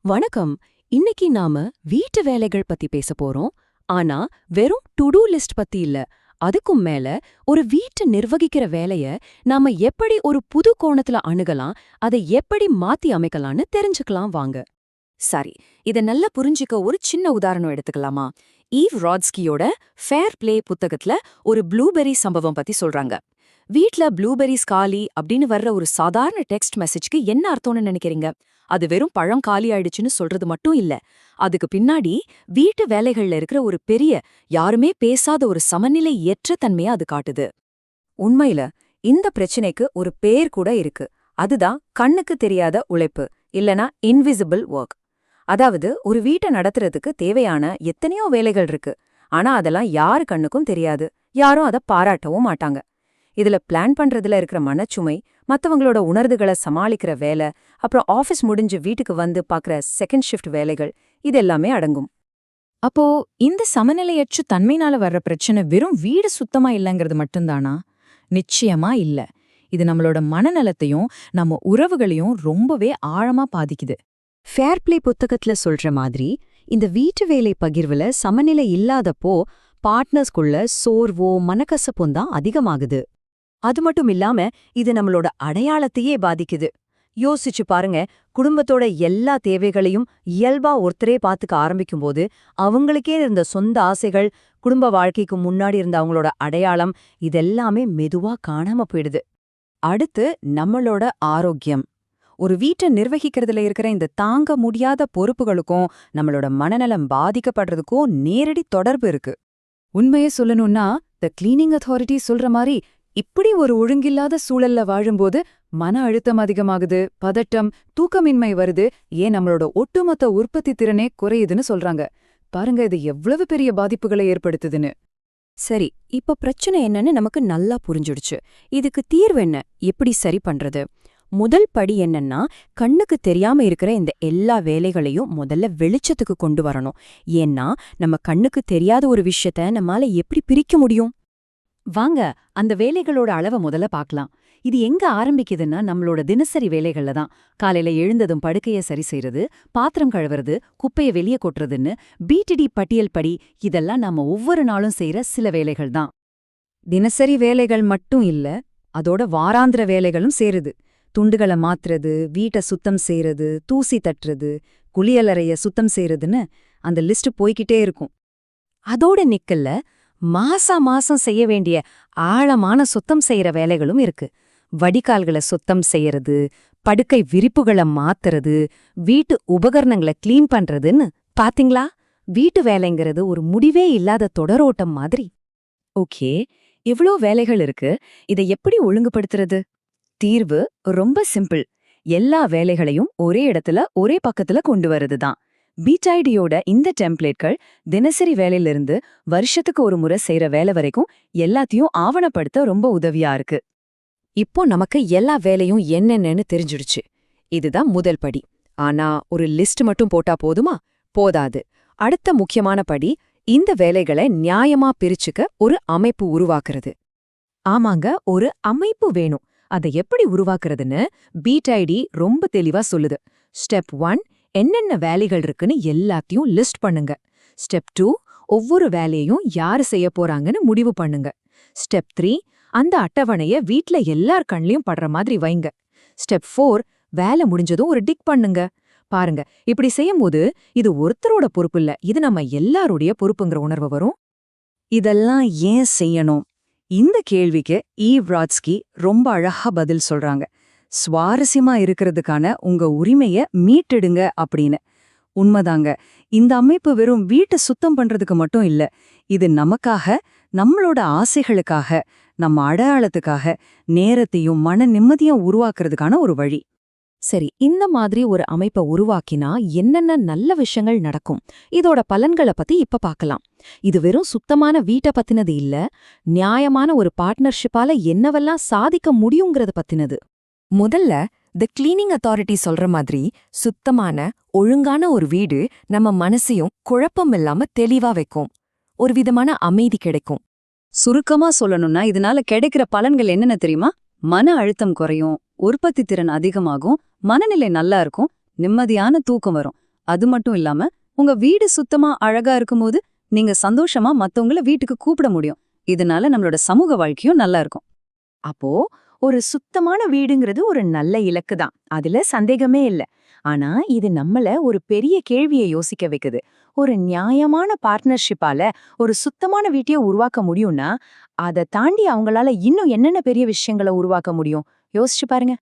வணக்கம். இன்னைக்கு நாம வீட்டு வேலைகள் பத்தி பேச போறோம். ஆனா வெறும் டு டூ லிஸ்ட் பத்தி இல்ல. அதுக்கும் மேல ஒரு வீட்டை நிர்வகிக்கிற வேலைய நாம எப்படி ஒரு புது கோணத்துல அணுகலாம், அதை எப்படி மாத்தி அமைக்கலாம்னு தெரிஞ்சுக்கலாம் வாங்க. சரி, இத நல்லா புரிஞ்சுக்க ஒரு சின்ன உதாரணம் எடுத்துக்கலாமா? ஈவ் ராட்ஸ்கியோட ஃபேர் பிளே புத்தகத்துல ஒரு ப்ளூபெர்ரி சம்பவம் பத்தி சொல்றாங்க. வீட்ல ப்ளூபெர்ரிஸ் காலி அப்படின்னு வர்ற ஒரு சாதாரண டெக்ஸ்ட் மெசேஜ்க்கு என்ன அர்த்தம்னு நினைக்கிறீங்க? அது வெறும் பழம் காலி ஆயிடுச்சுன்னு சொல்றது மட்டும் இல்ல. அதுக்கு பின்னாடி வீட்டு வேலைகள்ல இருக்கிற ஒரு பெரிய, யாருமே பேசாத ஒரு சமநிலையற்ற தன்மையை அது காட்டுது. உண்மையில இந்த பிரச்சனைக்கு ஒரு பேர் கூட இருக்கு. அதுதான் கண்ணுக்கு தெரியாத உழைப்பு, இல்லனா இன்விசிபிள் ஒர்க். அதாவது ஒரு வீட்டை நடத்துறதுக்கு தேவையான எத்தனையோ வேலைகள் இருக்கு. ஆனா அதெல்லாம் யாரு கண்ணுக்கும் தெரியாது, யாரும் அதை பாராட்டவும் மாட்டாங்க. இதுல பிளான் பண்றதுல இருக்கிற மனச்சுமை, மத்தவங்களோட உணர்வுகளை சமாளிக்கிற வேலை, அப்புறம் ஆஃபீஸ் முடிஞ்சு வீட்டுக்கு வந்து பாக்குற செகண்ட் ஷிஃப்ட் வேலைகள், இதெல்லாமே அடங்கும். அப்போ இந்த சமநிலையற்ற தன்மையினால வர்ற பிரச்சனை வெறும் வீடு சுத்தமா இல்லைங்கிறது மட்டும்தானா? நிச்சயமா இல்ல. இது நம்மளோட மனநலத்தையும் நம்ம உறவுகளையும் ரொம்பவே ஆழமா பாதிக்குது. ஃபேர் பிளே புத்தகத்துல சொல்ற மாதிரி இந்த வீட்டு வேலை பகிர்வுல சமநிலை இல்லாதப்போ பார்ட்னர்ஸ்குள்ள சோர்வோ மனக்கசப்பும் தான் அதிகமாகுது. அது மட்டும் இல்லாம இது நம்மளோட அடையாளத்தையே பாதிக்குது. யோசிச்சு பாருங்க, குடும்பத்தோட எல்லா தேவைகளையும் இயல்பா ஒருத்தரே பாத்துக்க ஆரம்பிக்கும்போது அவங்களுக்கே இருந்த சொந்த ஆசைகள், குடும்ப வாழ்க்கைக்கு முன்னாடி இருந்த அவங்களோட அடையாளம், இதெல்லாமே மெதுவா காணாம போயிடுது. அடுத்து நம்மளோட ஆரோக்கியம். ஒரு வீட்டை நிர்வகிக்கிறதுல இருக்கிற இந்த தாங்க முடியாத பொறுப்புகளுக்கும் நம்மளோட மனநலம் பாதிக்கப்படுறதுக்கும் நேரடி தொடர்பு இருக்கு. உண்மையே சொல்லணும்னா, த கிளீனிங் அத்தாரிட்டி சொல்ற மாதிரி இப்படி ஒரு ஒழுங்கில்லாத சூழல்ல வாழும்போது மன அழுத்தம் அதிகமாகுது, பதட்டம், தூக்கமின்மை வருது, ஏன் நம்மளோட ஒட்டுமொத்த உற்பத்தி திறனே குறையுதுன்னு சொல்றாங்க. பாருங்க, இது எவ்வளவு பெரிய பாதிப்புகளை ஏற்படுத்துதுன்னு. சரி, இப்ப பிரச்சனை என்னன்னு நமக்கு நல்லா புரிஞ்சுடுச்சு. இதுக்கு தீர்வு என்ன? எப்படி சரி பண்றது? முதல் படி என்னன்னா, கண்ணுக்கு தெரியாம இருக்கிற இந்த எல்லா வேலைகளையும் முதல்ல வெளிச்சத்துக்கு கொண்டு வரணும். ஏன்னா நம்ம கண்ணுக்கு தெரியாத ஒரு விஷயத்த நம்மால எப்படி பிரிக்க முடியும்? வாங்க, அந்த வேலைகளோட அளவை முதல்ல பார்க்கலாம். இது எங்க ஆரம்பிக்குதுன்னா நம்மளோட தினசரி வேலைகள்ல தான். காலையில எழுந்ததும் படுக்கைய சரி செய்யறது, பாத்திரம் கழுவுறது, குப்பைய வெளியே கொட்டுறதுன்னு பிடிடி பட்டியல் படி இதெல்லாம் நாம ஒவ்வொரு நாளும் செய்யற சில வேலைகள் தான். தினசரி வேலைகள் மட்டும் இல்ல, அதோட வாராந்திர வேலைகளும் சேருது. துண்டுகளை மாத்துறது, வீட்டை சுத்தம் செய்யறது, தூசி தட்டுறது, குளியலறைய சுத்தம் செய்யறதுன்னு அந்த லிஸ்ட் போய்கிட்டே இருக்கும். அதோட நிக்கல்ல மாசம் செய்ய வேண்டிய ஆழமான சுத்தம் செய்யற வேலைகளும் இருக்கு. வடிகால்களை சுத்தம் செய்யறது, படுக்கை விரிப்புகளை மாத்துறது, வீட்டு உபகரணங்களை கிளீன் பண்றதுன்னு பாத்தீங்களா? வீட்டு வேலைங்கிறது ஒரு முடிவே இல்லாத தொடரோட்டம் மாதிரி. ஓகே, இவ்ளோ வேலைகள் இருக்கு. இதை எப்படி ஒழுங்குபடுத்துறது? தீர்வு ரொம்ப சிம்பிள். எல்லா வேலைகளையும் ஒரே இடத்துல ஒரே பக்கத்துல கொண்டு வரதுதான். பிடிஐடியோட இந்த டெம்ப்ளேட்கள் தினசரி வேலையிலிருந்து வருஷத்துக்கு ஒரு முறை செய்யற வேலை வரைக்கும் எல்லாத்தையும் ஆவணப்படுத்த ரொம்ப உதவியா இருக்கு. இப்போ நமக்கு எல்லா வேலையும் என்னென்னு தெரிஞ்சிடுச்சு. இதுதான் முதல் படி. ஆனா ஒரு லிஸ்ட் மட்டும் போட்டா போதுமா? போதாது. அடுத்த முக்கியமான படி, இந்த வேலைகளை நியாயமா பிரிச்சுக்க ஒரு அமைப்பு உருவாக்குறது. ஆமாங்க, ஒரு அமைப்பு வேணும். அதை எப்படி உருவாக்குறதுன்னு பிடிஐடி ரொம்ப தெளிவா சொல்லுது. ஸ்டெப் 1, என்னென்ன வேலைகள் இருக்குன்னு எல்லாத்தையும் லிஸ்ட் பண்ணுங்க. ஸ்டெப் 2, ஒவ்வொரு வேலையையும் யாரு செய்ய போறாங்கன்னு முடிவு பண்ணுங்க. ஸ்டெப் 3, அந்த அட்டவணைய வீட்ல எல்லார் கண்லயும் படுற மாதிரி வைங்க. ஸ்டெப் 4, வேலை முடிஞ்சதும் ஒரு டிக் பண்ணுங்க. பாருங்க, இப்படி செய்யும்போது இது ஒருத்தரோட பொறுப்பு இல்ல, இது நம்ம எல்லாருடைய பொறுப்புங்கிற உணர்வு வரும். இதெல்லாம் ஏன் செய்யணும்? இந்த கேள்விக்கு ஈவ் ராட்ஸ்கி ரொம்ப அழகா பதில் சொல்றாங்க. சுவாரஸ்யமா இருக்கிறதுக்கான உங்க உரிமைய மீட்டெடுங்க அப்படின்னு. உண்மைதாங்க, இந்த அமைப்பு வெறும் வீட்டை சுத்தம் பண்றதுக்கு மட்டும் இல்ல. இது நமக்காக, நம்மளோட ஆசைகளுக்காக, நம்ம அடையாளத்துக்காக நேரத்தையும் மன நிம்மதியும் உருவாக்குறதுக்கான ஒரு வழி. சரி, இந்த மாதிரி ஒரு அமைப்பை உருவாக்கினா என்னென்ன நல்ல விஷயங்கள் நடக்கும்? இதோட பலன்களை பத்தி இப்ப பார்க்கலாம். இது வெறும் சுத்தமான வீட்டை பத்தினது இல்ல, நியாயமான ஒரு பார்ட்னர்ஷிப்பால என்னவெல்லாம் சாதிக்க முடியுங்கிறத பத்தினது. முதல்ல தி கிளீனிங் அத்தாரிட்டி சொல்ற மாதிரி சுத்தமான ஒழுங்கான ஒரு வீடு நம்ம மனசையும் குழப்பம் இல்லாம தெளிவா வைக்கும். ஒரு விதமான அமைதி கிடைக்கும். சுருக்கமா சொல்லணும்னா இதனால கிடைக்கிற பலன்கள் என்னென்ன தெரியுமா? மன அழுத்தம் குறையும், உற்பத்தி திறன் அதிகமாகும், மனநிலை நல்லா இருக்கும், நிம்மதியான தூக்கம் வரும். அது மட்டும் இல்லாம உங்க வீடு சுத்தமா அழகா இருக்கும்போது நீங்க சந்தோஷமா மத்தவங்கள வீட்டுக்கு கூப்பிட முடியும். இதனால நம்மளோட சமூக வாழ்க்கையும் நல்லா இருக்கும். அப்போ ஒரு சுத்தமான வீடுங்கிறது ஒரு நல்ல இலக்கு தான், அதுல சந்தேகமே இல்ல. ஆனா இது நம்மள ஒரு பெரிய கேள்வியை யோசிக்க வைக்குது. ஒரு நியாயமான பார்ட்னர்ஷிப்பால ஒரு சுத்தமான வீட்டையே உருவாக்க முடியும்னா, அதை தாண்டி அவங்களால இன்னும் என்னென்ன பெரிய விஷயங்களை உருவாக்க முடியும்? யோசிச்சு பாருங்க.